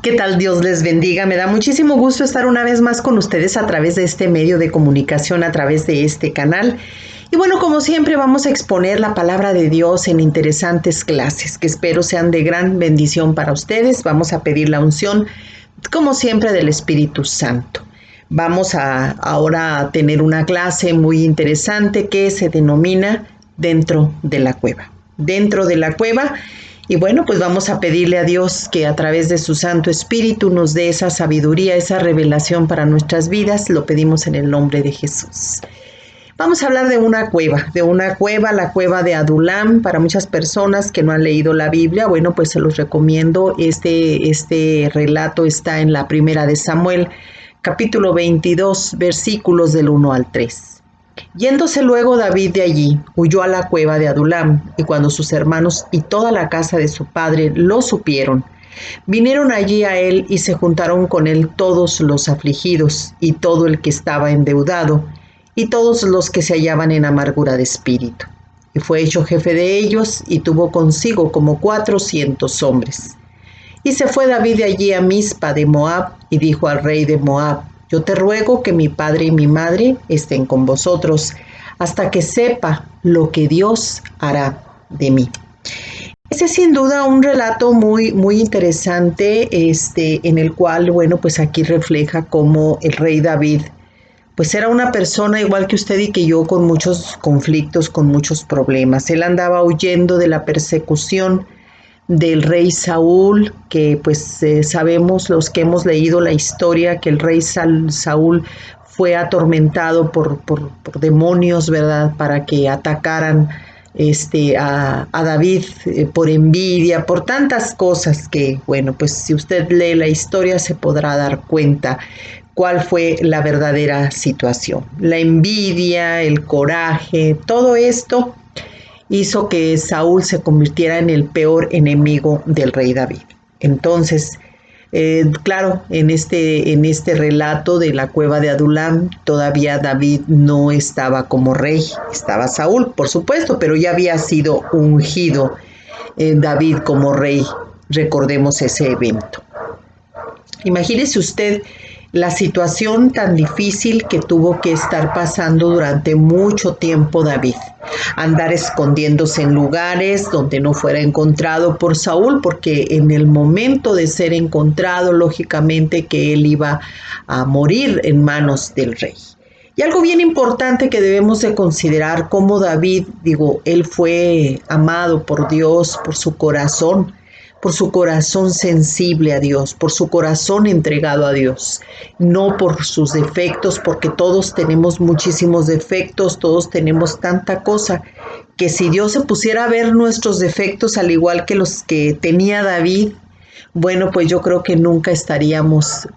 ¿Qué tal? Dios les bendiga. Me da muchísimo gusto estar una vez más con ustedes a través de este medio de comunicación, a través de este canal. Y bueno, como siempre vamos a exponer la palabra de Dios en interesantes clases que espero sean de gran bendición para ustedes. Vamos a pedir la unción, como siempre, del Espíritu Santo. Vamos ahora a tener una clase muy interesante que se denomina Dentro de la Cueva. Dentro de la Cueva. Y bueno, pues vamos a pedirle a Dios que a través de su Santo Espíritu nos dé esa sabiduría, esa revelación para nuestras vidas. Lo pedimos en el nombre de Jesús. Vamos a hablar de una cueva, la cueva de Adulam. Para muchas personas que no han leído la Biblia, bueno, pues se los recomiendo. Este relato está en la primera de Samuel, capítulo 22, versículos del 1 al 3. Yéndose luego David de allí, huyó a la cueva de Adulam, y cuando sus hermanos y toda la casa de su padre lo supieron, vinieron allí a él y se juntaron con él todos los afligidos, y todo el que estaba endeudado, y todos los que se hallaban en amargura de espíritu. Y fue hecho jefe de ellos, y tuvo consigo como 400 hombres. Y se fue David de allí a Mizpa de Moab, y dijo al rey de Moab: yo te ruego que mi padre y mi madre estén con vosotros, hasta que sepa lo que Dios hará de mí. Ese es sin duda un relato muy interesante, en el cual, bueno, pues aquí refleja cómo el rey David, pues era una persona igual que usted y que yo, con muchos conflictos, con muchos problemas. Él andaba huyendo de la persecución del rey Saúl, que pues sabemos los que hemos leído la historia que el rey Saúl fue atormentado por demonios, ¿verdad? Para que atacaran a David por envidia, por tantas cosas que, bueno, pues si usted lee la historia se podrá dar cuenta cuál fue la verdadera situación. La envidia, el coraje, todo esto hizo que Saúl se convirtiera en el peor enemigo del rey David. Entonces, claro, en este relato de la cueva de Adulam, todavía David no estaba como rey, estaba Saúl, por supuesto, pero ya había sido ungido David como rey. Recordemos ese evento. Imagínese usted la situación tan difícil que tuvo que estar pasando durante mucho tiempo David. Andar escondiéndose en lugares donde no fuera encontrado por Saúl, porque en el momento de ser encontrado, lógicamente que él iba a morir en manos del rey. Y algo bien importante que debemos de considerar, como David, él fue amado por Dios, por su corazón sensible a Dios, por su corazón entregado a Dios, no por sus defectos, porque todos tenemos muchísimos defectos, todos tenemos tanta cosa, que si Dios se pusiera a ver nuestros defectos al igual que los que tenía David, bueno, pues yo creo que nunca estaríamos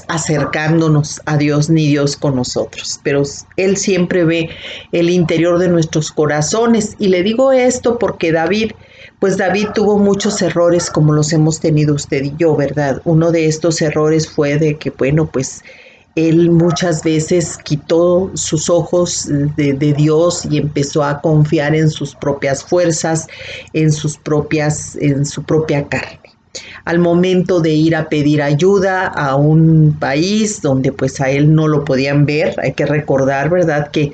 acercándonos a Dios ni Dios con nosotros. Pero Él siempre ve el interior de nuestros corazones. Y le digo esto porque David tuvo muchos errores como los hemos tenido usted y yo, ¿verdad? Uno de estos errores fue de que, bueno, pues él muchas veces quitó sus ojos de Dios y empezó a confiar en sus propias fuerzas, en su propia carne. Al momento de ir a pedir ayuda a un país donde pues a él no lo podían ver, hay que recordar, ¿verdad?, que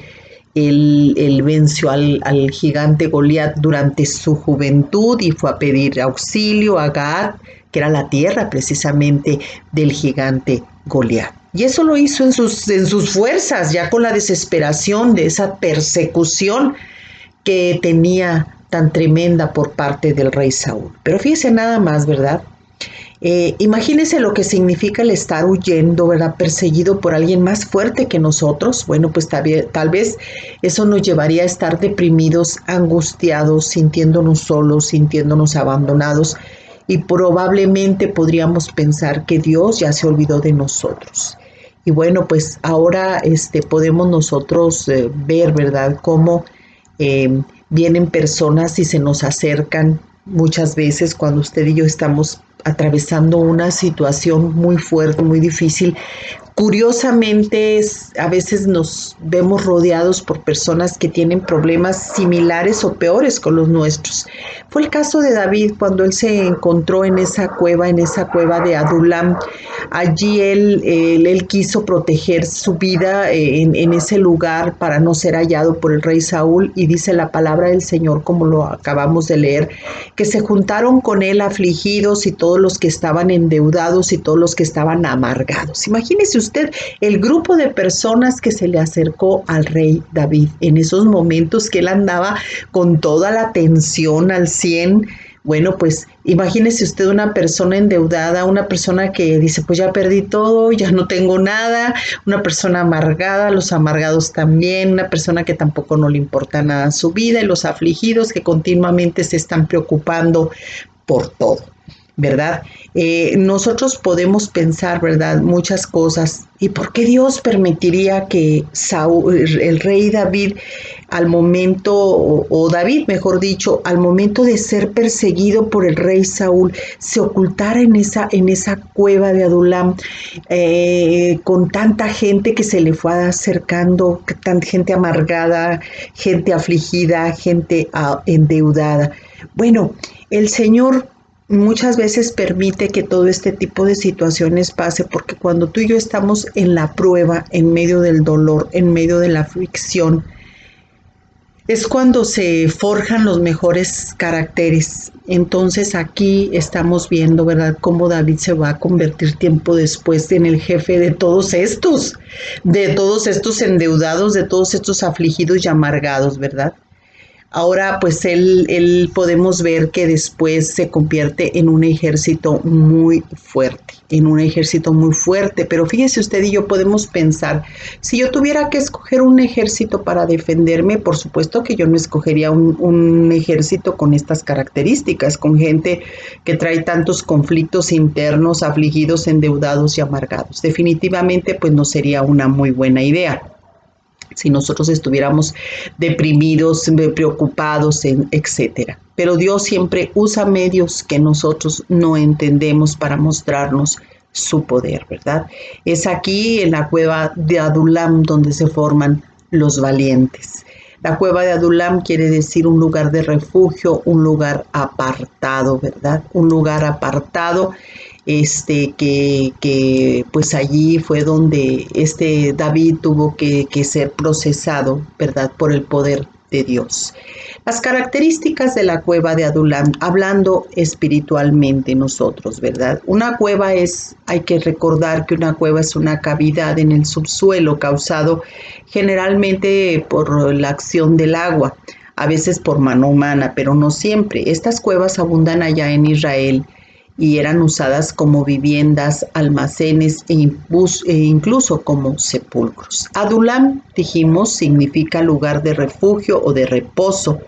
él venció al gigante Goliat durante su juventud y fue a pedir auxilio a Gad, que era la tierra precisamente del gigante Goliat. Y eso lo hizo en sus fuerzas, ya con la desesperación de esa persecución que tenía tan tremenda por parte del rey Saúl. Pero fíjese nada más, ¿verdad? Imagínese lo que significa el estar huyendo, ¿verdad? Perseguido por alguien más fuerte que nosotros. Bueno, pues tal vez eso nos llevaría a estar deprimidos, angustiados, sintiéndonos solos, sintiéndonos abandonados, y probablemente podríamos pensar que Dios ya se olvidó de nosotros. Y bueno, pues ahora podemos nosotros ver, ¿verdad?, cómo vienen personas y se nos acercan muchas veces cuando usted y yo estamos atravesando una situación muy fuerte, muy difícil, Curiosamente, a veces nos vemos rodeados por personas que tienen problemas similares o peores con los nuestros. Fue el caso de David cuando él se encontró en esa cueva de Adulam. Allí él quiso proteger su vida en ese lugar para no ser hallado por el rey Saúl, y dice la palabra del Señor, como lo acabamos de leer, que se juntaron con él afligidos y todos los que estaban endeudados y todos los que estaban amargados. Imagínese usted el grupo de personas que se le acercó al rey David en esos momentos que él andaba con toda la tensión al 100. Bueno, pues imagínese usted una persona endeudada, una persona que dice, pues ya perdí todo, ya no tengo nada, una persona amargada, los amargados también, una persona que tampoco no le importa nada su vida, y los afligidos que continuamente se están preocupando por todo, ¿verdad? Nosotros podemos pensar, ¿verdad?, muchas cosas. ¿Y por qué Dios permitiría que el rey David, al momento, o David, mejor dicho, al momento de ser perseguido por el rey Saúl, se ocultara en esa cueva de Adulam, con tanta gente que se le fue acercando, tanta gente amargada, gente afligida, gente endeudada? Bueno, el Señor muchas veces permite que todo este tipo de situaciones pase, porque cuando tú y yo estamos en la prueba, en medio del dolor, en medio de la aflicción, es cuando se forjan los mejores caracteres. Entonces aquí estamos viendo, ¿verdad?, cómo David se va a convertir tiempo después en el jefe de todos estos endeudados, de todos estos afligidos y amargados, ¿verdad? Ahora, pues él podemos ver que después se convierte en un ejército muy fuerte, pero fíjese usted y yo podemos pensar, si yo tuviera que escoger un ejército para defenderme, por supuesto que yo no escogería un ejército con estas características, con gente que trae tantos conflictos internos, afligidos, endeudados y amargados. Definitivamente, pues no sería una muy buena idea si nosotros estuviéramos deprimidos, preocupados, etcétera. Pero Dios siempre usa medios que nosotros no entendemos para mostrarnos su poder, ¿verdad? Es aquí en la cueva de Adulam donde se forman los valientes. La cueva de Adulam quiere decir un lugar de refugio, un lugar apartado, ¿verdad? Un lugar apartado, que pues allí fue donde David tuvo que ser procesado, ¿verdad?, por el poder de Dios. Las características de la cueva de Adulam, hablando espiritualmente nosotros, ¿verdad? Hay que recordar que una cueva es una cavidad en el subsuelo causado generalmente por la acción del agua, a veces por mano humana, pero no siempre. Estas cuevas abundan allá en Israel y eran usadas como viviendas, almacenes e incluso como sepulcros. Adulam, dijimos, significa lugar de refugio o de reposo,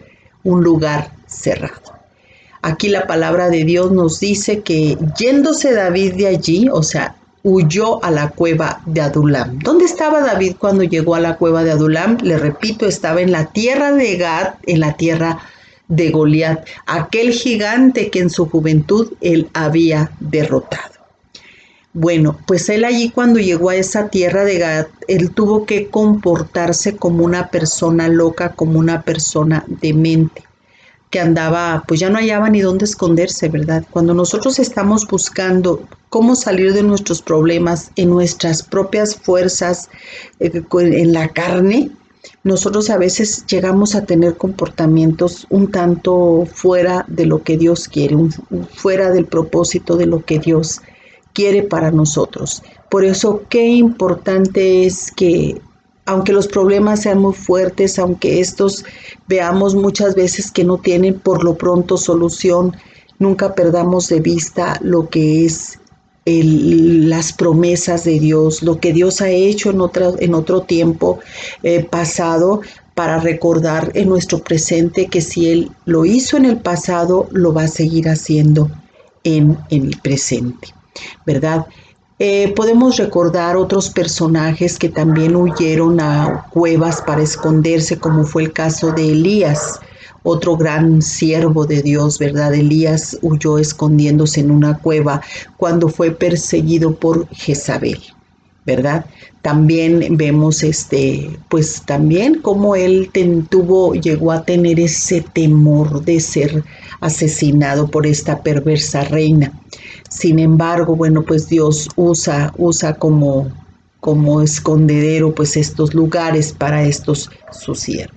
un lugar cerrado. Aquí la palabra de Dios nos dice que yéndose David de allí, o sea, huyó a la cueva de Adulam. ¿Dónde estaba David cuando llegó a la cueva de Adulam? Le repito, estaba en la tierra de Gad, en la tierra de Goliat, aquel gigante que en su juventud él había derrotado. Bueno, pues él allí cuando llegó a esa tierra de Gad, él tuvo que comportarse como una persona loca, como una persona demente, que andaba, pues ya no hallaba ni dónde esconderse, ¿verdad? Cuando nosotros estamos buscando cómo salir de nuestros problemas en nuestras propias fuerzas, en la carne, nosotros a veces llegamos a tener comportamientos un tanto fuera de lo que Dios quiere, fuera del propósito de lo que Dios quiere para nosotros. Por eso, qué importante es que, aunque los problemas sean muy fuertes, aunque estos veamos muchas veces que no tienen por lo pronto solución, nunca perdamos de vista lo que es las promesas de Dios, lo que Dios ha hecho en otro tiempo pasado, para recordar en nuestro presente que si Él lo hizo en el pasado, lo va a seguir haciendo en el presente, ¿verdad? Podemos recordar otros personajes que también huyeron a cuevas para esconderse, como fue el caso de Elías, otro gran siervo de Dios, ¿verdad? Elías huyó escondiéndose en una cueva cuando fue perseguido por Jezabel, ¿verdad? También vemos pues también cómo él llegó a tener ese temor de ser asesinado por esta perversa reina. Sin embargo, bueno, pues Dios usa como escondedero pues estos lugares para estos sus siervos.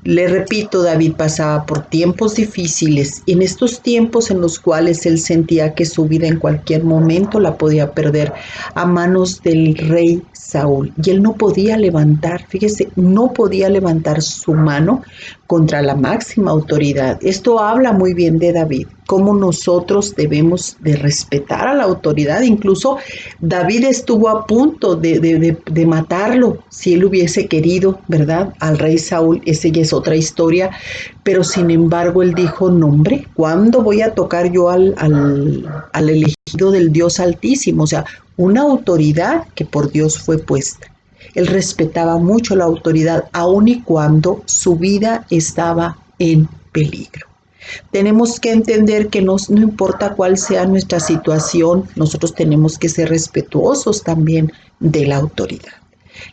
Le repito, David pasaba por tiempos difíciles y en estos tiempos en los cuales él sentía que su vida en cualquier momento la podía perder a manos del rey Saúl. Y él no podía levantar, fíjese, no podía levantar su mano contra la máxima autoridad. Esto habla muy bien de David, cómo nosotros debemos de respetar a la autoridad. Incluso David estuvo a punto de matarlo si él hubiese querido, ¿verdad? Al rey Saúl, esa ya es otra historia, pero sin embargo él dijo, no hombre, ¿cuándo voy a tocar yo al elegido del Dios Altísimo? O sea, una autoridad que por Dios fue puesta. Él respetaba mucho la autoridad, aun y cuando su vida estaba en peligro. Tenemos que entender que no importa cuál sea nuestra situación, nosotros tenemos que ser respetuosos también de la autoridad.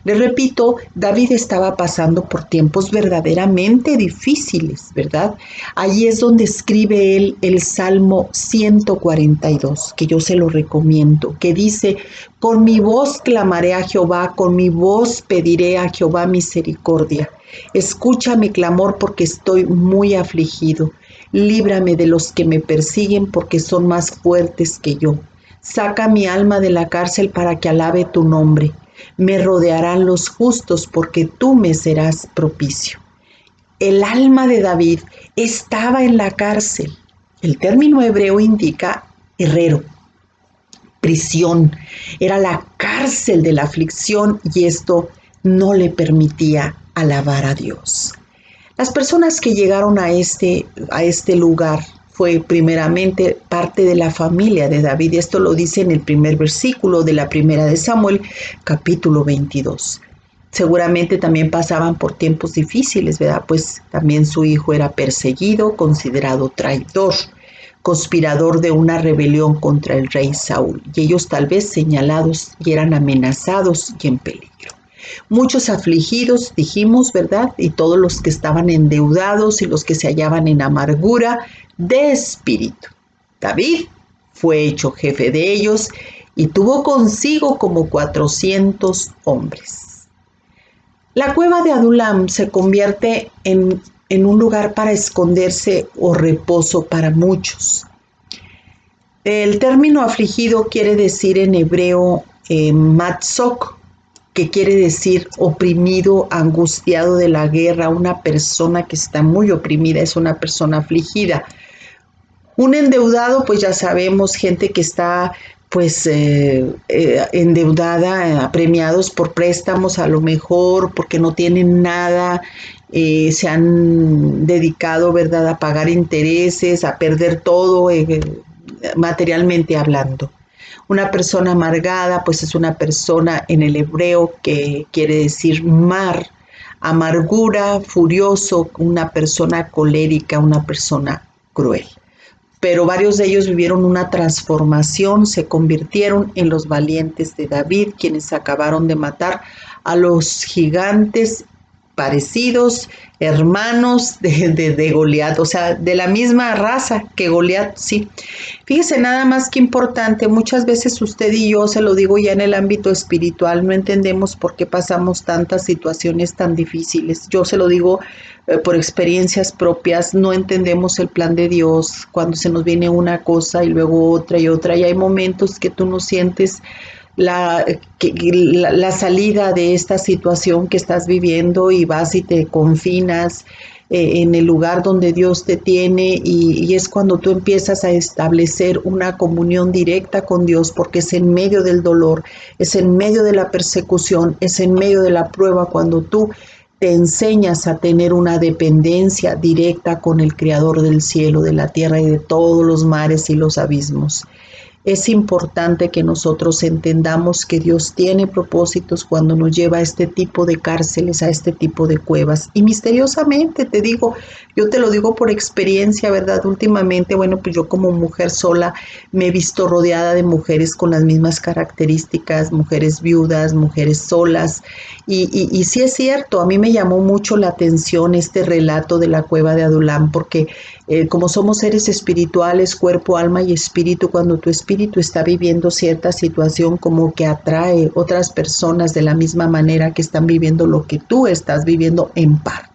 Les repito, David estaba pasando por tiempos verdaderamente difíciles, ¿verdad? Allí es donde escribe él el Salmo 142, que yo se lo recomiendo, que dice, con mi voz clamaré a Jehová, con mi voz pediré a Jehová misericordia. Escucha mi clamor porque estoy muy afligido. Líbrame de los que me persiguen porque son más fuertes que yo. Saca mi alma de la cárcel para que alabe tu nombre. Me rodearán los justos porque tú me serás propicio. El alma de David estaba en la cárcel. El término hebreo indica herrero, prisión. Era la cárcel de la aflicción y esto no le permitía alabar a Dios. Las personas que llegaron a este lugar fue primeramente parte de la familia de David. Esto lo dice en el primer versículo de la primera de Samuel, capítulo 22. Seguramente también pasaban por tiempos difíciles, ¿verdad? Pues también su hijo era perseguido, considerado traidor, conspirador de una rebelión contra el rey Saúl. Y ellos tal vez señalados y eran amenazados y en peligro. Muchos afligidos, dijimos, ¿verdad? Y todos los que estaban endeudados y los que se hallaban en amargura de espíritu. David fue hecho jefe de ellos y tuvo consigo como 400 hombres. La cueva de Adulam se convierte en un lugar para esconderse o reposo para muchos. El término afligido quiere decir en hebreo matzok, que quiere decir oprimido, angustiado de la guerra. Una persona que está muy oprimida es una persona afligida. Un endeudado, pues ya sabemos, gente que está pues endeudada, apremiados por préstamos a lo mejor, porque no tienen nada, se han dedicado, ¿verdad?, a pagar intereses, a perder todo, materialmente hablando. Una persona amargada, pues es una persona en el hebreo que quiere decir mar, amargura, furioso, una persona colérica, una persona cruel. Pero varios de ellos vivieron una transformación, se convirtieron en los valientes de David, quienes acabaron de matar a los gigantes parecidos, hermanos de Goliat, o sea, de la misma raza que Goliat, sí. Fíjese nada más que importante, muchas veces usted y yo, se lo digo ya en el ámbito espiritual, no entendemos por qué pasamos tantas situaciones tan difíciles. Yo se lo digo por experiencias propias, no entendemos el plan de Dios cuando se nos viene una cosa y luego otra y otra, y hay momentos que tú no sientes la salida de esta situación que estás viviendo y vas y te confinas en el lugar donde Dios te tiene y es cuando tú empiezas a establecer una comunión directa con Dios, porque es en medio del dolor, es en medio de la persecución, es en medio de la prueba cuando tú te enseñas a tener una dependencia directa con el Creador del cielo, de la tierra y de todos los mares y los abismos. Es importante que nosotros entendamos que Dios tiene propósitos cuando nos lleva a este tipo de cárceles, a este tipo de cuevas. Y misteriosamente te digo, yo te lo digo por experiencia, ¿verdad? Últimamente, bueno, pues yo como mujer sola me he visto rodeada de mujeres con las mismas características, mujeres viudas, mujeres solas. Y sí es cierto, a mí me llamó mucho la atención este relato de la cueva de Adulam, porque como somos seres espirituales, cuerpo, alma y espíritu, cuando tu espíritu está viviendo cierta situación, como que atrae otras personas de la misma manera que están viviendo lo que tú estás viviendo en parte.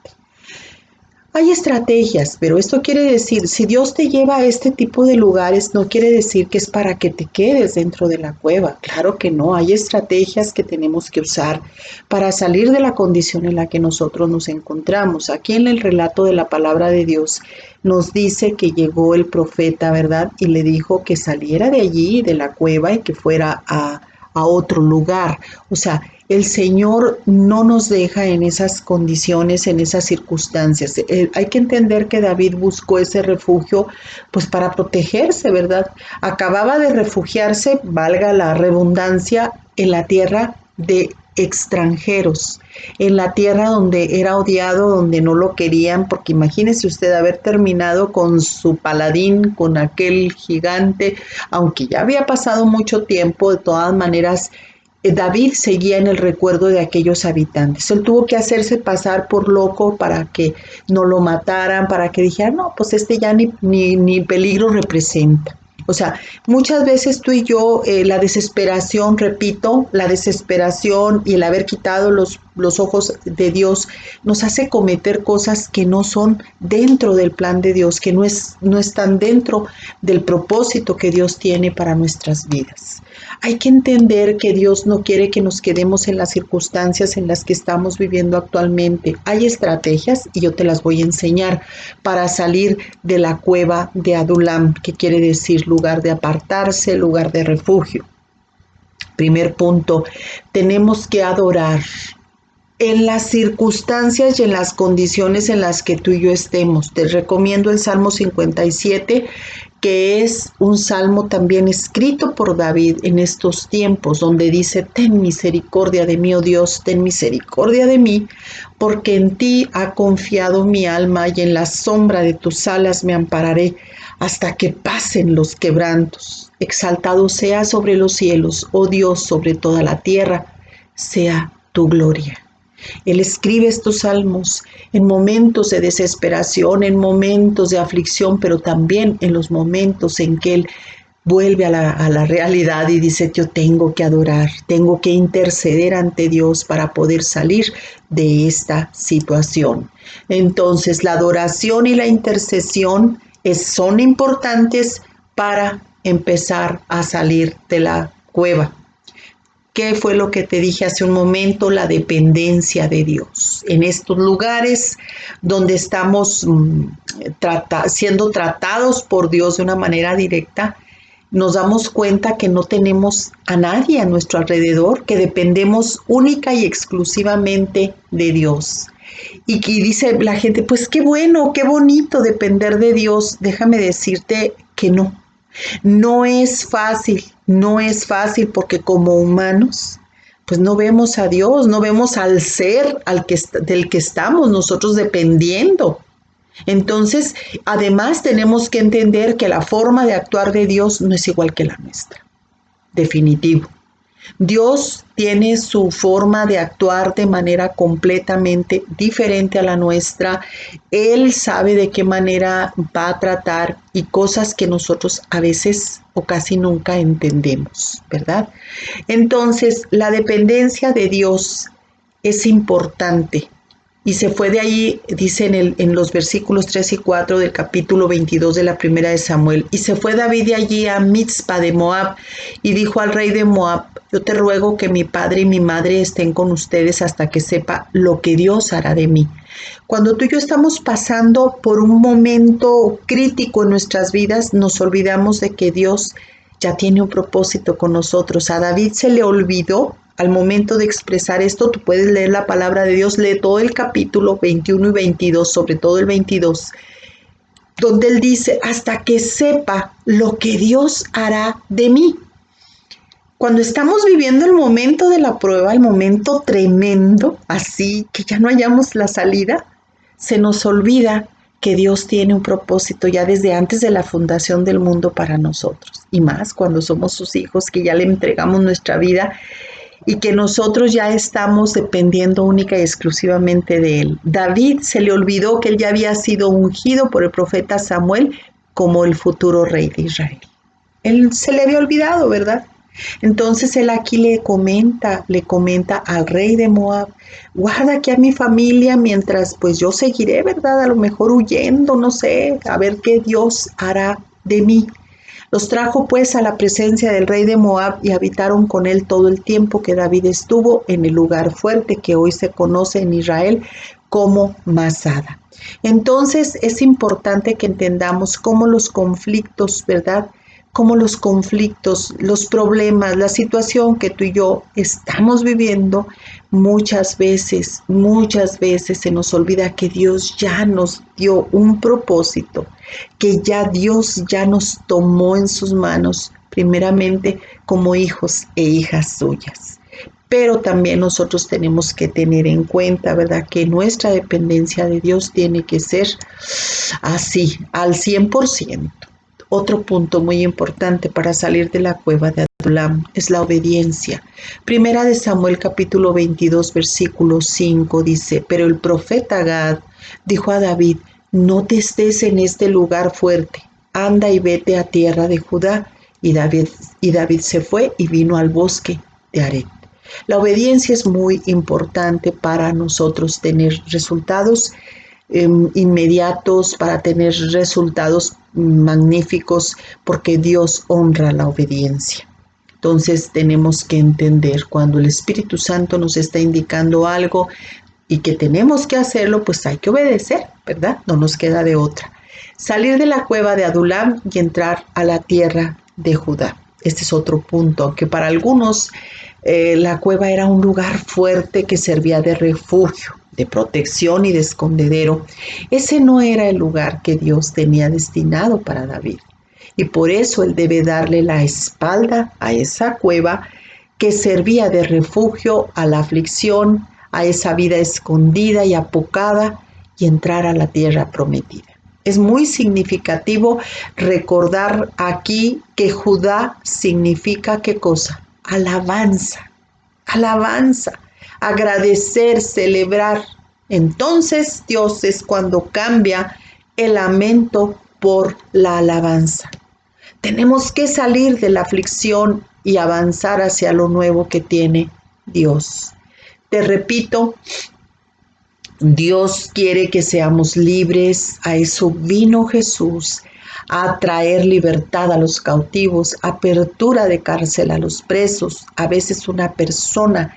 Hay estrategias, pero esto quiere decir, si Dios te lleva a este tipo de lugares, no quiere decir que es para que te quedes dentro de la cueva. Claro que no, hay estrategias que tenemos que usar para salir de la condición en la que nosotros nos encontramos. Aquí en el relato de la palabra de Dios nos dice que llegó el profeta, ¿verdad? Y le dijo que saliera de allí, de la cueva, y que fuera a otro lugar. O sea, el Señor no nos deja en esas condiciones, en esas circunstancias. Hay que entender que David buscó ese refugio pues para protegerse, ¿verdad? Acababa de refugiarse, valga la redundancia, en la tierra de extranjeros, en la tierra donde era odiado, donde no lo querían, porque imagínese usted haber terminado con su paladín, con aquel gigante, aunque ya había pasado mucho tiempo, de todas maneras David seguía en el recuerdo de aquellos habitantes. Él tuvo que hacerse pasar por loco para que no lo mataran, para que dijeran, no, pues este ya ni peligro representa. O sea, muchas veces tú y yo, la desesperación, repito, la desesperación y el haber quitado los ojos de Dios nos hace cometer cosas que no son dentro del plan de Dios, que no están dentro del propósito que Dios tiene para nuestras vidas. Hay que entender que Dios no quiere que nos quedemos en las circunstancias en las que estamos viviendo actualmente. Hay estrategias y yo te las voy a enseñar para salir de la cueva de Adulam, que quiere decir lugar de apartarse, lugar de refugio. Primer punto, tenemos que adorar en las circunstancias y en las condiciones en las que tú y yo estemos. Te recomiendo el Salmo 57, que es un salmo también escrito por David en estos tiempos, donde dice, ten misericordia de mí, oh Dios, ten misericordia de mí, porque en ti ha confiado mi alma y en la sombra de tus alas me ampararé hasta que pasen los quebrantos. Exaltado sea sobre los cielos, oh Dios, sobre toda la tierra, sea tu gloria. Él escribe estos salmos en momentos de desesperación, en momentos de aflicción, pero también en los momentos en que Él vuelve a la realidad y dice, yo tengo que adorar, tengo que interceder ante Dios para poder salir de esta situación. Entonces, la adoración y la intercesión son importantes para empezar a salir de la cueva. ¿Qué fue lo que te dije hace un momento? La dependencia de Dios. En estos lugares donde estamos siendo tratados por Dios de una manera directa, nos damos cuenta que no tenemos a nadie a nuestro alrededor, que dependemos única y exclusivamente de Dios. Y dice la gente, pues qué bueno, qué bonito depender de Dios. Déjame decirte que no. No es fácil, no es fácil porque como humanos, pues no vemos a Dios, no vemos al ser del que estamos nosotros dependiendo. Entonces, además tenemos que entender que la forma de actuar de Dios no es igual que la nuestra. Definitivo. Dios tiene su forma de actuar de manera completamente diferente a la nuestra. Él sabe de qué manera va a tratar y cosas que nosotros a veces o casi nunca entendemos, ¿verdad? Entonces, la dependencia de Dios es importante. Y se fue de ahí, dice en los versículos 3 y 4 del capítulo 22 de la primera de Samuel, y se fue David de allí a Mizpa de Moab, y dijo al rey de Moab, yo te ruego que mi padre y mi madre estén con ustedes hasta que sepa lo que Dios hará de mí. Cuando tú y yo estamos pasando por un momento crítico en nuestras vidas, nos olvidamos de que Dios ya tiene un propósito con nosotros. A David se le olvidó al momento de expresar esto. Tú puedes leer la palabra de Dios, lee todo el capítulo 21 y 22, sobre todo el 22. donde él dice, hasta que sepa lo que Dios hará de mí. Cuando estamos viviendo el momento de la prueba, el momento tremendo, así que ya no hallamos la salida, se nos olvida que Dios tiene un propósito ya desde antes de la fundación del mundo para nosotros. Y más cuando somos sus hijos, que ya le entregamos nuestra vida y que nosotros ya estamos dependiendo única y exclusivamente de Él. David se le olvidó que él ya había sido ungido por el profeta Samuel como el futuro rey de Israel. Él se le había olvidado, ¿verdad? Entonces él aquí le comenta al rey de Moab, guarda aquí a mi familia mientras pues yo seguiré, ¿verdad? A lo mejor huyendo, no sé, a ver qué Dios hará de mí. Los trajo pues a la presencia del rey de Moab y habitaron con él todo el tiempo que David estuvo en el lugar fuerte que hoy se conoce en Israel como Masada. Entonces es importante que entendamos cómo los conflictos, ¿verdad? Cómo los conflictos, los problemas, la situación que tú y yo estamos viviendo, muchas veces se nos olvida que Dios ya nos dio un propósito, que ya Dios ya nos tomó en sus manos, primeramente como hijos e hijas suyas. Pero también nosotros tenemos que tener en cuenta, ¿verdad?, que nuestra dependencia de Dios tiene que ser así, al 100%. Otro punto muy importante para salir de la cueva de Adulam es la obediencia. Primera de Samuel capítulo 22 versículo 5 dice, pero el profeta Gad dijo a David, no te estés en este lugar fuerte, anda y vete a tierra de Judá. Y David se fue y vino al bosque de Aret. La obediencia es muy importante para nosotros tener resultados inmediatos, para tener resultados magníficos, porque Dios honra la obediencia. Entonces tenemos que entender cuando el Espíritu Santo nos está indicando algo y que tenemos que hacerlo, pues hay que obedecer, ¿verdad? No nos queda de otra. Salir de la cueva de Adulam y entrar a la tierra de Judá. Este es otro punto, aunque para algunos la cueva era un lugar fuerte que servía de refugio, de protección y de escondedero. Ese no era el lugar que Dios tenía destinado para David. Y por eso él debe darle la espalda a esa cueva que servía de refugio a la aflicción, a esa vida escondida y apocada, y entrar a la tierra prometida. Es muy significativo recordar aquí que Judá significa ¿qué cosa? Alabanza, alabanza, agradecer, celebrar. Entonces Dios es cuando cambia el lamento por la alabanza. Tenemos que salir de la aflicción y avanzar hacia lo nuevo que tiene Dios. Te repito, Dios quiere que seamos libres, a eso vino Jesús, a traer libertad a los cautivos, apertura de cárcel a los presos. A veces una persona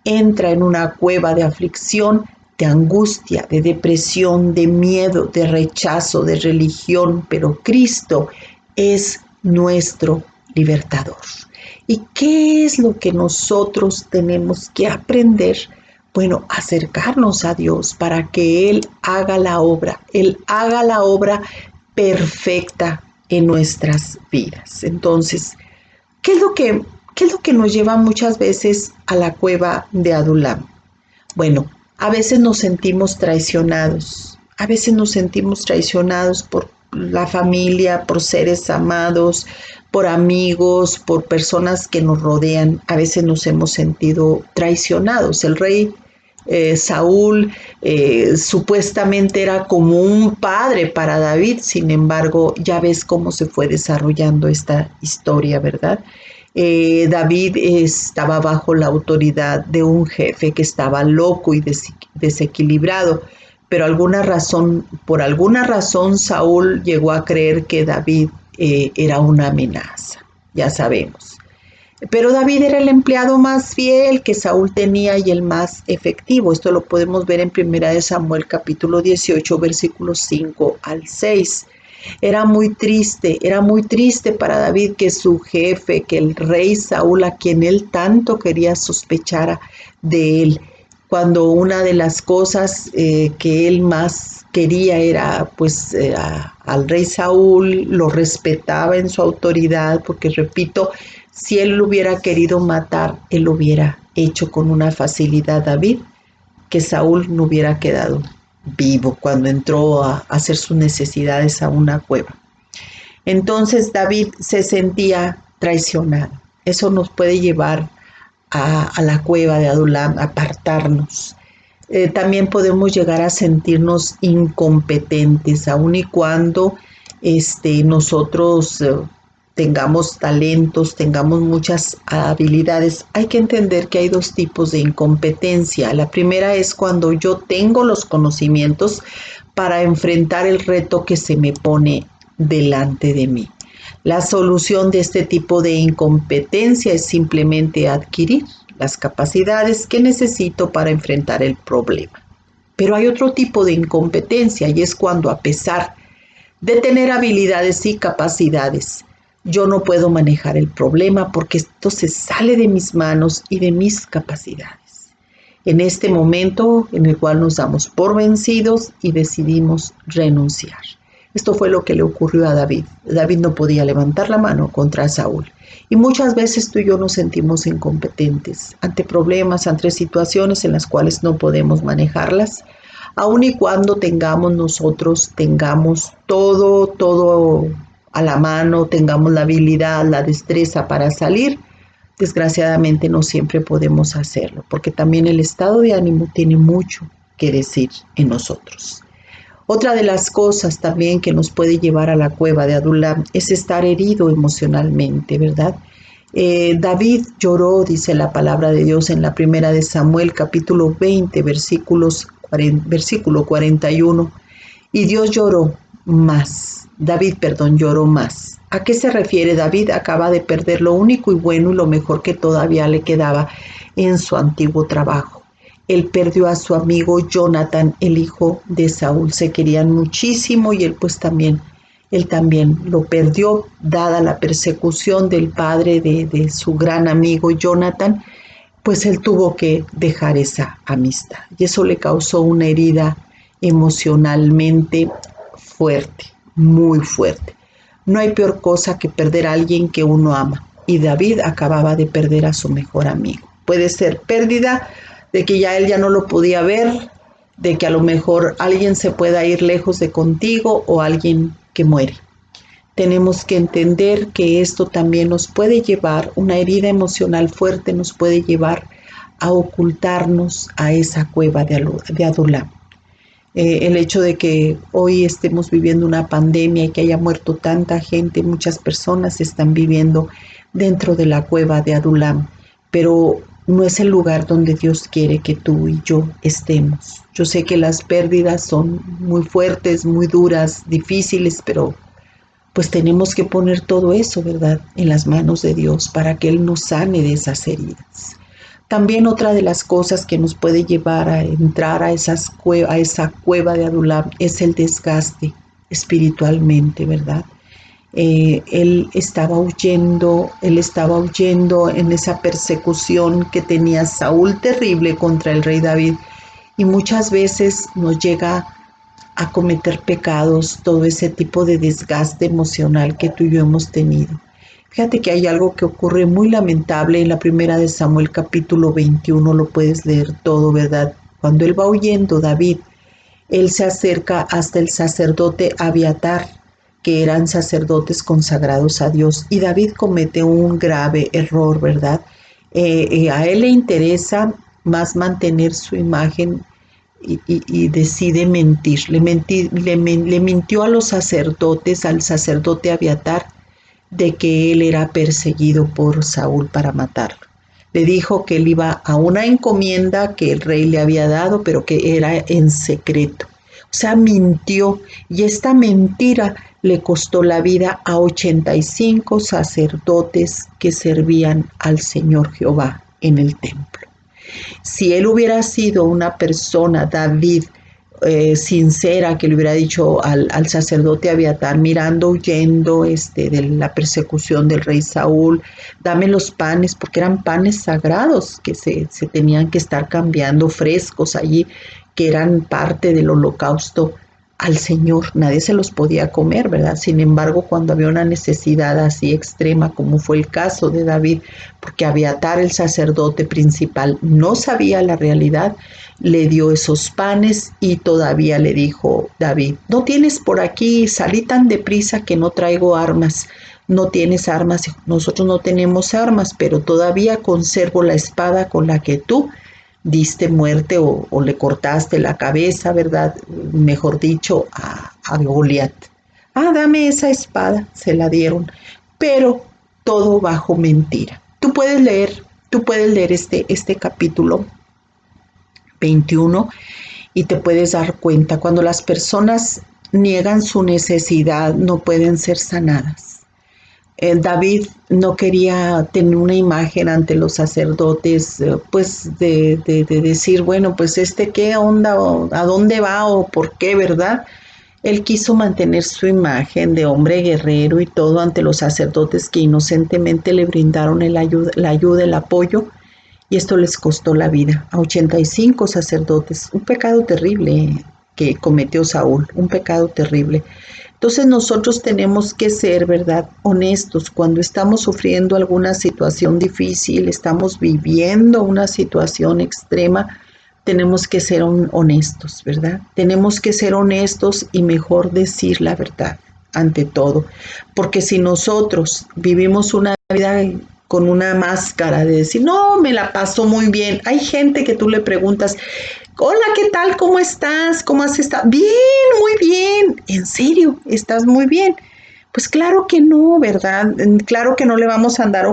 entra en una cueva de aflicción, de angustia, de depresión, de miedo, de rechazo, de religión, pero Cristo es nuestro libertador. ¿Y qué es lo que nosotros tenemos que aprender? Bueno, acercarnos a Dios para que Él haga la obra perfecta en nuestras vidas. Entonces, ¿qué es lo que nos lleva muchas veces a la cueva de Adulam? Bueno, a veces nos sentimos traicionados, por la familia, por seres amados, por amigos, por personas que nos rodean. A veces nos hemos sentido traicionados. El rey Saúl supuestamente era como un padre para David, sin embargo, ya ves cómo se fue desarrollando esta historia, ¿verdad? David estaba bajo la autoridad de un jefe que estaba loco y desequilibrado, pero por alguna razón Saúl llegó a creer que David era una amenaza, ya sabemos. Pero David era el empleado más fiel que Saúl tenía y el más efectivo. Esto lo podemos ver en 1 Samuel capítulo 18, versículos 5 al 6. Era muy triste para David que su jefe, que el rey Saúl, a quien él tanto quería, sospechara de él. cuando una de las cosas que él más quería era pues al rey Saúl, lo respetaba en su autoridad, porque repito, si él lo hubiera querido matar, él lo hubiera hecho con una facilidad a David, que Saúl no hubiera quedado vivo cuando entró a hacer sus necesidades a una cueva. Entonces David se sentía traicionado. Eso nos puede llevar a la cueva de Adulam, a apartarnos. También podemos llegar a sentirnos incompetentes, aun y cuando nosotros tengamos talentos, tengamos muchas habilidades. Hay que entender que hay dos tipos de incompetencia. La primera es cuando yo tengo los conocimientos para enfrentar el reto que se me pone delante de mí. La solución de este tipo de incompetencia es simplemente adquirir las capacidades que necesito para enfrentar el problema. Pero hay otro tipo de incompetencia, y es cuando, a pesar de tener habilidades y capacidades, yo no puedo manejar el problema porque esto se sale de mis manos y de mis capacidades. En este momento en el cual nos damos por vencidos y decidimos renunciar. Esto fue lo que le ocurrió a David. David no podía levantar la mano contra Saúl. Y muchas veces tú y yo nos sentimos incompetentes ante problemas, ante situaciones en las cuales no podemos manejarlas, aun y cuando tengamos todo a la mano, tengamos la habilidad, la destreza para salir. Desgraciadamente no siempre podemos hacerlo, porque también el estado de ánimo tiene mucho que decir en nosotros. Otra de las cosas también que nos puede llevar a la cueva de Adulam es estar herido emocionalmente, ¿verdad? David lloró, dice la palabra de Dios en la primera de Samuel, capítulo 20, versículo 41. Y Dios lloró más. David, lloró más. ¿A qué se refiere? David acaba de perder lo único y bueno y lo mejor que todavía le quedaba en su antiguo trabajo. Él perdió a su amigo Jonathan, el hijo de Saúl. Se querían muchísimo y él también lo perdió, dada la persecución del padre de su gran amigo Jonathan, pues él tuvo que dejar esa amistad. Y eso le causó una herida emocionalmente fuerte, muy fuerte. No hay peor cosa que perder a alguien que uno ama. Y David acababa de perder a su mejor amigo. Puede ser pérdida de que él ya no lo podía ver, de que a lo mejor alguien se pueda ir lejos de contigo o alguien que muere. Tenemos que entender que esto también nos puede llevar, una herida emocional fuerte nos puede llevar a ocultarnos a esa cueva de Adulam. El hecho de que hoy estemos viviendo una pandemia y que haya muerto tanta gente, muchas personas están viviendo dentro de la cueva de Adulam, pero no es el lugar donde Dios quiere que tú y yo estemos. Yo sé que las pérdidas son muy fuertes, muy duras, difíciles, pero pues tenemos que poner todo eso, ¿verdad?, en las manos de Dios para que Él nos sane de esas heridas. También otra de las cosas que nos puede llevar a entrar a esa cueva de Adulam es el desgaste espiritualmente, ¿verdad? Él estaba huyendo en esa persecución que tenía Saúl terrible contra el rey David, y muchas veces nos llega a cometer pecados todo ese tipo de desgaste emocional que tú y yo hemos tenido. Fíjate que hay algo que ocurre muy lamentable en la primera de Samuel capítulo 21, lo puedes leer todo, ¿verdad? Cuando él va huyendo, David, él se acerca hasta el sacerdote Abiatar, que eran sacerdotes consagrados a Dios, y David comete un grave error, ¿verdad? A él le interesa más mantener su imagen y decide mentir. Le mintió a los sacerdotes, al sacerdote Abiatar, de que él era perseguido por Saúl para matarlo. Le dijo que él iba a una encomienda que el rey le había dado, pero que era en secreto. O sea, mintió, y esta mentira le costó la vida a 85 sacerdotes que servían al Señor Jehová en el templo. Si él hubiera sido una persona, David, sincera que le hubiera dicho al sacerdote Abiatar, mirando, huyendo de la persecución del rey Saúl, dame los panes, porque eran panes sagrados que se tenían que estar cambiando, frescos allí, que eran parte del holocausto al Señor. Nadie se los podía comer, ¿verdad? Sin embargo, cuando había una necesidad así extrema, como fue el caso de David, porque Abiatar, el sacerdote principal, no sabía la realidad, le dio esos panes y todavía le dijo David, no tienes por aquí, salí tan deprisa que no traigo armas. No tienes armas, nosotros no tenemos armas, pero todavía conservo la espada con la que tú diste muerte o le cortaste la cabeza, ¿verdad? Mejor dicho, a Goliat. Ah, dame esa espada, se la dieron, pero todo bajo mentira. Tú puedes leer este capítulo 21 y te puedes dar cuenta cuando las personas niegan su necesidad, no pueden ser sanadas. David no quería tener una imagen ante los sacerdotes, pues de decir, bueno, pues qué onda, o a dónde va o por qué, ¿verdad? Él quiso mantener su imagen de hombre guerrero y todo ante los sacerdotes que inocentemente le brindaron la ayuda, el apoyo, y esto les costó la vida a 85 sacerdotes. Un pecado terrible que cometió Saúl, un pecado terrible. Entonces nosotros tenemos que ser, ¿verdad?, honestos cuando estamos sufriendo alguna situación difícil, estamos viviendo una situación extrema, tenemos que ser honestos, ¿verdad? Tenemos que ser honestos y mejor decir la verdad ante todo, porque si nosotros vivimos una vida con una máscara de decir, no, me la paso muy bien, hay gente que tú le preguntas, hola, ¿qué tal? ¿Cómo estás? ¿Cómo has estado? Bien, muy bien. ¿En serio? ¿Estás muy bien? Pues claro que no, ¿verdad? Claro que no le vamos a andar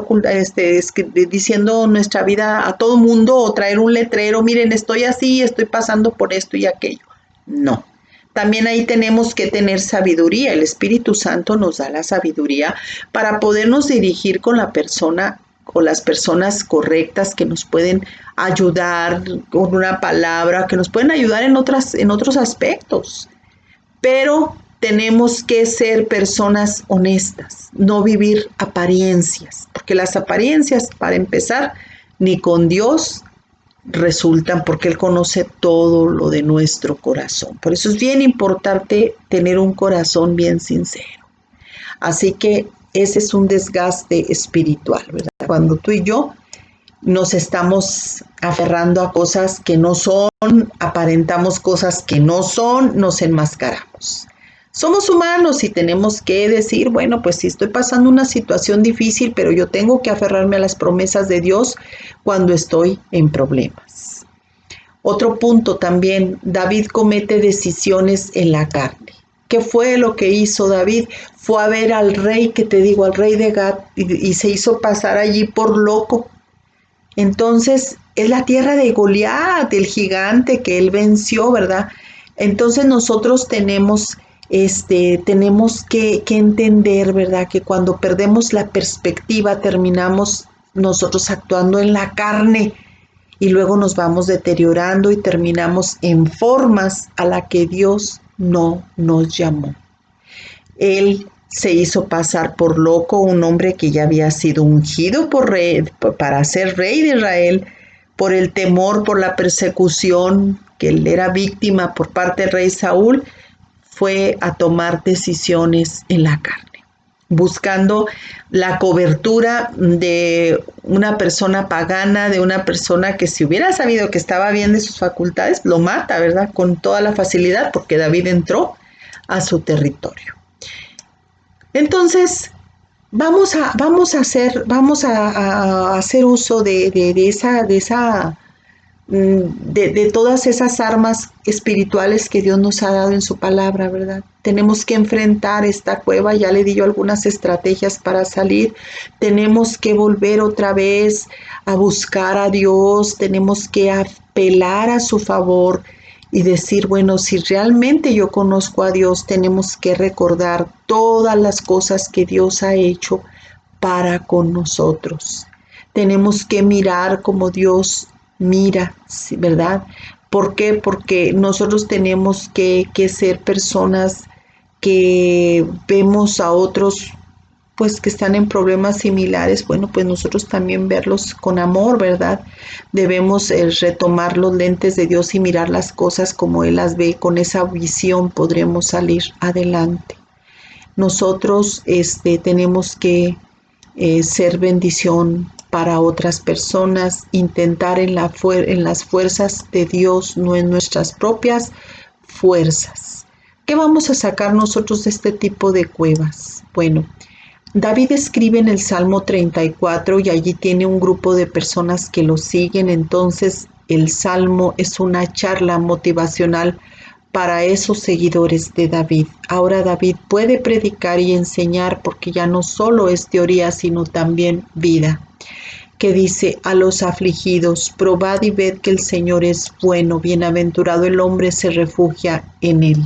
diciendo nuestra vida a todo mundo o traer un letrero, miren, estoy así, estoy pasando por esto y aquello. No. También ahí tenemos que tener sabiduría. El Espíritu Santo nos da la sabiduría para podernos dirigir con las personas correctas que nos pueden ayudar con una palabra, que nos pueden ayudar en otros aspectos. Pero tenemos que ser personas honestas, no vivir apariencias, porque las apariencias, para empezar, ni con Dios resultan, porque Él conoce todo lo de nuestro corazón. Por eso es bien importante tener un corazón bien sincero. Así que ese es un desgaste espiritual, ¿verdad? Cuando tú y yo nos estamos aferrando a cosas que no son, aparentamos cosas que no son, nos enmascaramos. Somos humanos y tenemos que decir, bueno, pues sí estoy pasando una situación difícil, pero yo tengo que aferrarme a las promesas de Dios cuando estoy en problemas. Otro punto también, David comete decisiones en la carne. ¿Qué fue lo que hizo David? Fue a ver al rey, que te digo, al rey de Gat, y se hizo pasar allí por loco. Entonces, es la tierra de Goliat, el gigante que él venció, ¿verdad? Entonces nosotros tenemos que entender, ¿verdad? Que cuando perdemos la perspectiva terminamos nosotros actuando en la carne y luego nos vamos deteriorando y terminamos en formas a la que Dios no nos llamó. Él se hizo pasar por loco, un hombre que ya había sido ungido para ser rey de Israel, por el temor, por la persecución que él era víctima por parte del rey Saúl, fue a tomar decisiones en la carne, buscando la cobertura de una persona pagana, de una persona que si hubiera sabido que estaba bien de sus facultades, lo mata, ¿verdad? Con toda la facilidad, porque David entró a su territorio. Entonces, vamos a hacer uso de todas esas armas espirituales que Dios nos ha dado en su palabra, ¿verdad? Tenemos que enfrentar esta cueva, ya le di yo algunas estrategias para salir, tenemos que volver otra vez a buscar a Dios, tenemos que apelar a su favor y decir, bueno, si realmente yo conozco a Dios, tenemos que recordar todas las cosas que Dios ha hecho para con nosotros. Tenemos que mirar como Dios mira, ¿verdad? ¿Por qué? Porque nosotros tenemos que ser personas que vemos a otros pues que están en problemas similares, bueno, pues nosotros también verlos con amor, ¿verdad? Debemos retomar los lentes de Dios y mirar las cosas como Él las ve. Con esa visión podremos salir adelante. Nosotros tenemos que ser bendición para otras personas, intentar en las fuerzas de Dios, no en nuestras propias fuerzas. ¿Qué vamos a sacar nosotros de este tipo de cuevas? Bueno, David escribe en el Salmo 34 y allí tiene un grupo de personas que lo siguen. Entonces el Salmo es una charla motivacional para esos seguidores de David. Ahora David puede predicar y enseñar porque ya no solo es teoría, sino también vida. Que dice: a los afligidos, probad y ved que el Señor es bueno, bienaventurado el hombre se refugia en él.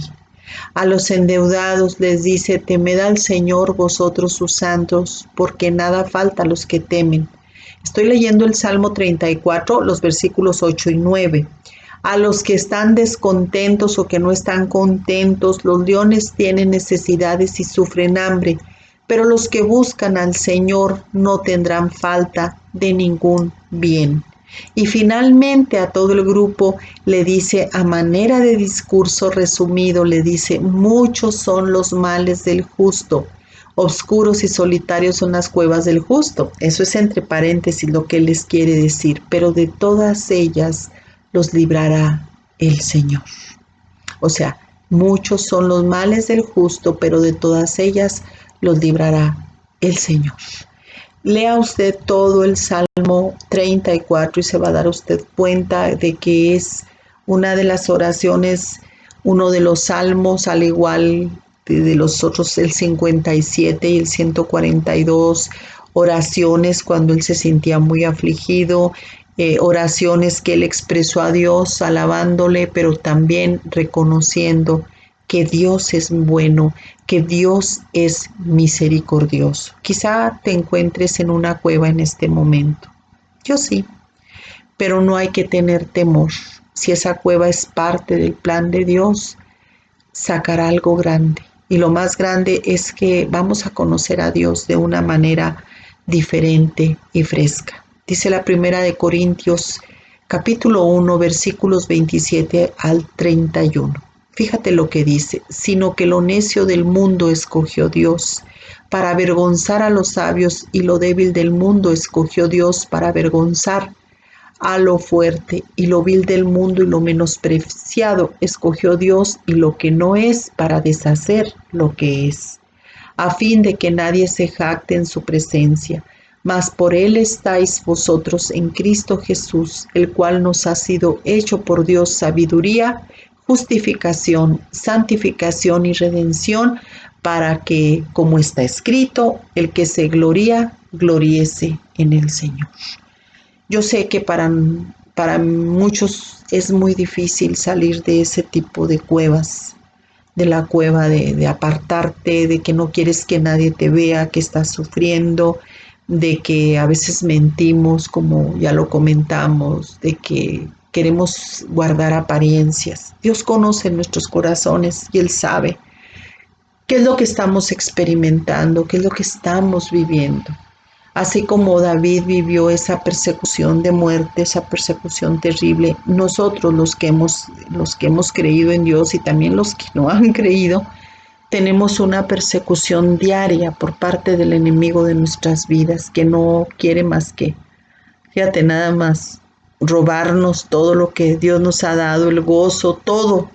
A los endeudados les dice: temed al Señor vosotros sus santos, porque nada falta a los que temen. Estoy leyendo el Salmo 34, los versículos 8 y 9. A los que están descontentos o que no están contentos, los leones tienen necesidades y sufren hambre, pero los que buscan al Señor no tendrán falta de ningún bien. Y finalmente a todo el grupo le dice, a manera de discurso resumido, le dice: muchos son los males del justo, oscuros y solitarios son las cuevas del justo. Eso es entre paréntesis lo que él les quiere decir, pero de todas ellas los librará el Señor. O sea, muchos son los males del justo, pero de todas ellas los librará el Señor. Lea usted todo el Salmo 34 y se va a dar usted cuenta de que es una de las oraciones, uno de los salmos, al igual de los otros, el 57 y el 142, oraciones cuando él se sentía muy afligido, oraciones que él expresó a Dios alabándole, pero también reconociendo que Dios es bueno, que Dios es misericordioso. Quizá te encuentres en una cueva en este momento. Yo sí, pero no hay que tener temor. Si esa cueva es parte del plan de Dios, sacará algo grande. Y lo más grande es que vamos a conocer a Dios de una manera diferente y fresca. Dice la primera de Corintios, capítulo 1, versículos 27 al 31. Fíjate lo que dice: sino que lo necio del mundo escogió Dios para avergonzar a los sabios, y lo débil del mundo escogió Dios para avergonzar a lo fuerte, y lo vil del mundo y lo menospreciado escogió Dios, y lo que no es, para deshacer lo que es, a fin de que nadie se jacte en su presencia. Mas por él estáis vosotros en Cristo Jesús, el cual nos ha sido hecho por Dios sabiduría, justificación, santificación y redención, para que, como está escrito, el que se gloría, gloríese en el Señor. Yo sé que para muchos es muy difícil salir de ese tipo de cuevas, de la cueva de apartarte, de que no quieres que nadie te vea, que estás sufriendo, de que a veces mentimos, como ya lo comentamos, de que queremos guardar apariencias. Dios conoce nuestros corazones y Él sabe qué es lo que estamos experimentando, qué es lo que estamos viviendo. Así como David vivió esa persecución de muerte, esa persecución terrible, nosotros los que hemos creído en Dios y también los que no han creído, tenemos una persecución diaria por parte del enemigo de nuestras vidas, que no quiere más que, fíjate, nada más robarnos todo lo que Dios nos ha dado, el gozo, todo,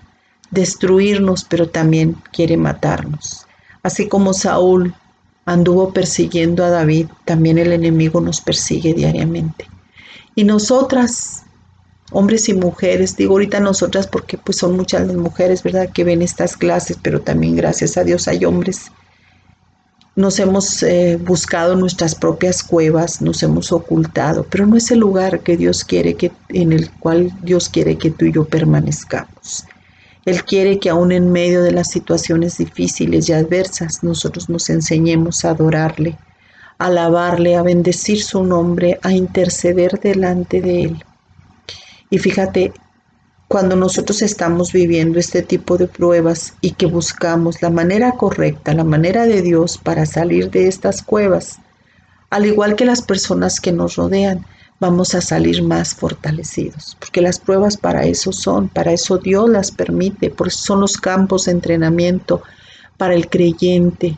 destruirnos, pero también quiere matarnos. Así como Saúl anduvo persiguiendo a David, también el enemigo nos persigue diariamente. Y nosotras, hombres y mujeres, digo ahorita nosotras porque pues son muchas las mujeres, ¿verdad?, que ven estas clases, pero también gracias a Dios hay hombres. Nos hemos buscado nuestras propias cuevas, nos hemos ocultado, pero no es el lugar que Dios quiere en el cual Dios quiere que tú y yo permanezcamos. Él quiere que aún en medio de las situaciones difíciles y adversas, nosotros nos enseñemos a adorarle, a alabarle, a bendecir su nombre, a interceder delante de Él. Y fíjate, cuando nosotros estamos viviendo este tipo de pruebas y que buscamos la manera correcta, la manera de Dios para salir de estas cuevas, al igual que las personas que nos rodean, vamos a salir más fortalecidos, porque las pruebas para eso Dios las permite, por eso son los campos de entrenamiento para el creyente,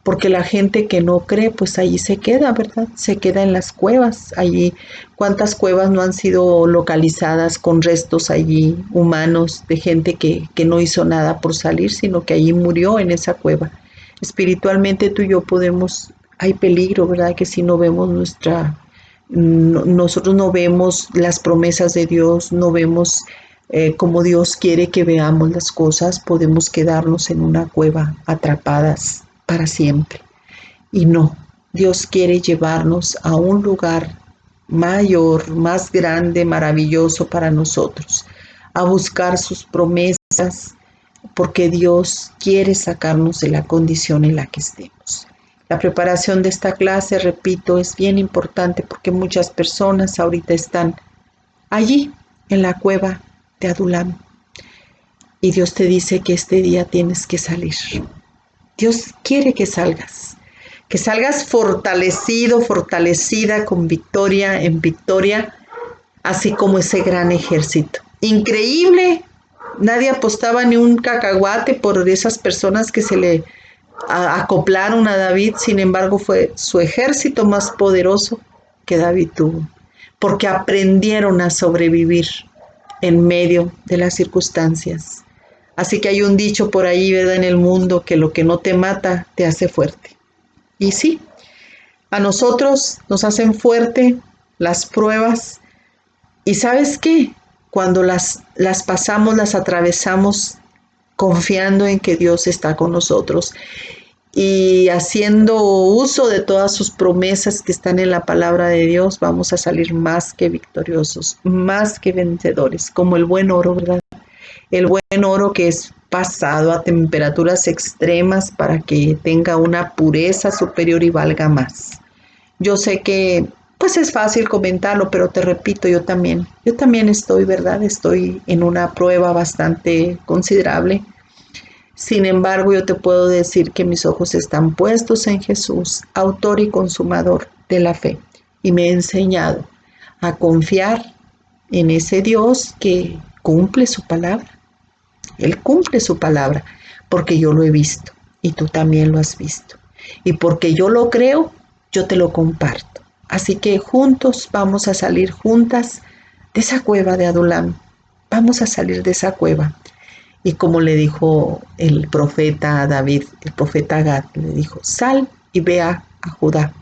porque la gente que no cree, pues allí se queda, ¿verdad? Se queda en las cuevas, allí, ¿cuántas cuevas no han sido localizadas con restos allí humanos de gente que no hizo nada por salir, sino que allí murió en esa cueva? Espiritualmente tú y yo podemos, hay peligro, ¿verdad? Que si no vemos nosotros no vemos las promesas de Dios, no vemos como Dios quiere que veamos las cosas, podemos quedarnos en una cueva atrapadas para siempre. Y no, Dios quiere llevarnos a un lugar mayor, más grande, maravilloso para nosotros, a buscar sus promesas, porque Dios quiere sacarnos de la condición en la que estemos. La preparación de esta clase, repito, es bien importante porque muchas personas ahorita están allí en la cueva de Adulam y Dios te dice que este día tienes que salir. Dios quiere que salgas fortalecido, fortalecida con victoria en victoria, así como ese gran ejército. Increíble, nadie apostaba ni un cacahuate por esas personas que se le acoplaron a David, sin embargo fue su ejército más poderoso que David tuvo, porque aprendieron a sobrevivir en medio de las circunstancias. Así que hay un dicho por ahí, ¿verdad?, en el mundo, que lo que no te mata te hace fuerte. Y sí, a nosotros nos hacen fuerte las pruebas. ¿Y sabes qué? Cuando las pasamos, las atravesamos confiando en que Dios está con nosotros y haciendo uso de todas sus promesas que están en la palabra de Dios, vamos a salir más que victoriosos, más que vencedores, como el buen oro, ¿verdad? El buen oro que es pasado a temperaturas extremas para que tenga una pureza superior y valga más. Yo sé que pues es fácil comentarlo, pero te repito, yo también estoy, ¿verdad? Estoy en una prueba bastante considerable. Sin embargo, yo te puedo decir que mis ojos están puestos en Jesús, autor y consumador de la fe, y me he enseñado a confiar en ese Dios que cumple su palabra. Él cumple su palabra porque yo lo he visto y tú también lo has visto. Y porque yo lo creo, yo te lo comparto. Así que juntos vamos a salir juntas de esa cueva de Adulam. Vamos a salir de esa cueva. Y como le dijo el profeta David, el profeta Gad, le dijo, sal y ve a Judá,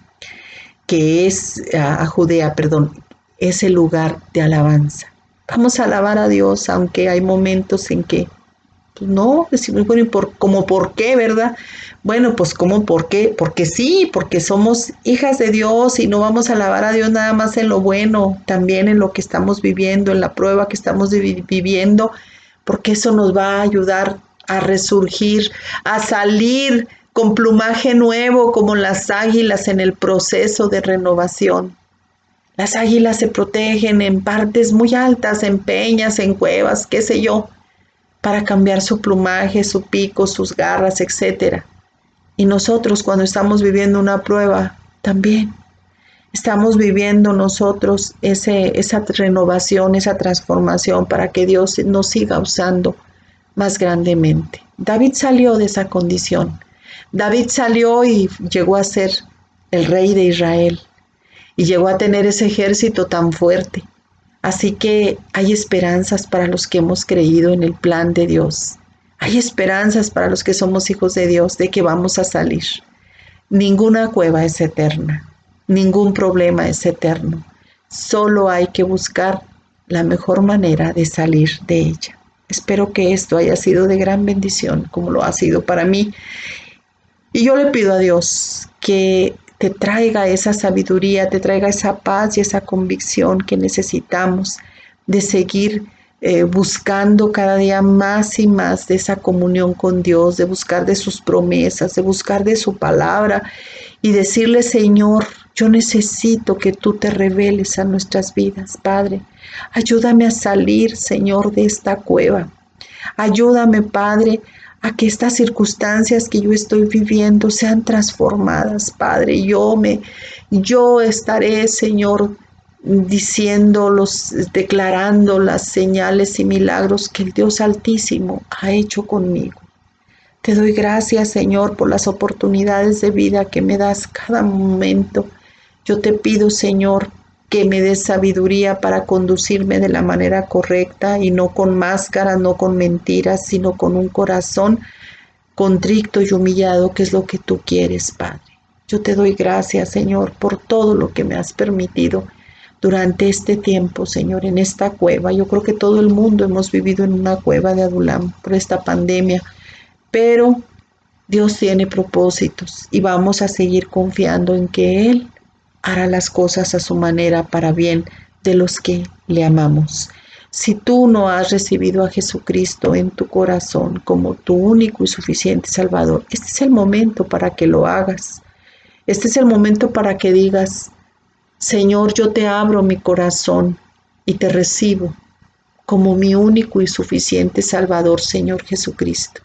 que es a Judea, perdón, es el lugar de alabanza. Vamos a alabar a Dios, aunque hay momentos en que pues no, decimos, bueno, ¿por qué, verdad? Bueno, pues ¿cómo por qué? Porque sí, porque somos hijas de Dios y no vamos a alabar a Dios nada más en lo bueno, también en lo que estamos viviendo, en la prueba que estamos viviendo, porque eso nos va a ayudar a resurgir, a salir con plumaje nuevo como las águilas en el proceso de renovación. Las águilas se protegen en partes muy altas, en peñas, en cuevas, qué sé yo, para cambiar su plumaje, su pico, sus garras, etc. Y nosotros cuando estamos viviendo una prueba, también estamos viviendo nosotros esa renovación, esa transformación para que Dios nos siga usando más grandemente. David salió de esa condición. David salió y llegó a ser el rey de Israel y llegó a tener ese ejército tan fuerte. Así que hay esperanzas para los que hemos creído en el plan de Dios. Hay esperanzas para los que somos hijos de Dios de que vamos a salir. Ninguna cueva es eterna, ningún problema es eterno. Solo hay que buscar la mejor manera de salir de ella. Espero que esto haya sido de gran bendición, como lo ha sido para mí. Y yo le pido a Dios que te traiga esa sabiduría, te traiga esa paz y esa convicción que necesitamos de seguir buscando cada día más y más de esa comunión con Dios, de buscar de sus promesas, de buscar de su palabra y decirle, Señor, Yo necesito que tú te reveles a nuestras vidas, Padre. Ayúdame a salir, Señor, de esta cueva. Ayúdame, Padre, a que estas circunstancias que yo estoy viviendo sean transformadas, Padre. Yo estaré, Señor, declarando las señales y milagros que el Dios Altísimo ha hecho conmigo. Te doy gracias, Señor, por las oportunidades de vida que me das cada momento. Yo te pido, Señor, que me des sabiduría para conducirme de la manera correcta y no con máscaras, no con mentiras, sino con un corazón contrito y humillado, que es lo que tú quieres, Padre. Yo te doy gracias, Señor, por todo lo que me has permitido durante este tiempo, Señor, en esta cueva. Yo creo que todo el mundo hemos vivido en una cueva de Adulam por esta pandemia, pero Dios tiene propósitos y vamos a seguir confiando en que Él hará las cosas a su manera para bien de los que le amamos. Si tú no has recibido a Jesucristo en tu corazón como tu único y suficiente Salvador, este es el momento para que lo hagas. Este es el momento para que digas: Señor, yo te abro mi corazón y te recibo como mi único y suficiente Salvador, Señor Jesucristo.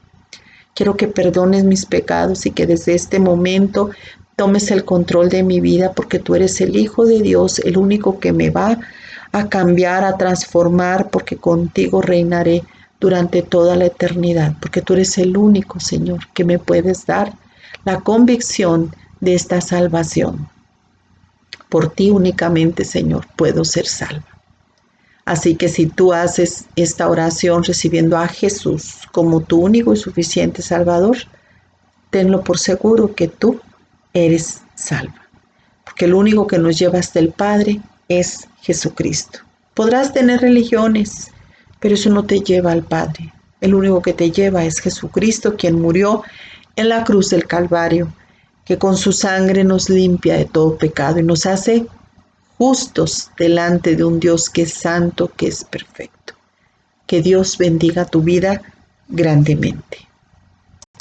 Quiero que perdones mis pecados y que desde este momento tomes el control de mi vida, porque tú eres el Hijo de Dios, el único que me va a cambiar, a transformar, porque contigo reinaré durante toda la eternidad, porque tú eres el único, Señor, que me puedes dar la convicción de esta salvación. Por ti únicamente, Señor, puedo ser salva. Así que si tú haces esta oración recibiendo a Jesús como tu único y suficiente Salvador, tenlo por seguro que tú eres salva. Porque el único que nos lleva hasta el Padre es Jesucristo. Podrás tener religiones, pero eso no te lleva al Padre. El único que te lleva es Jesucristo, quien murió en la cruz del Calvario, que con su sangre nos limpia de todo pecado y nos hace justos delante de un Dios que es santo, que es perfecto. Que Dios bendiga tu vida grandemente.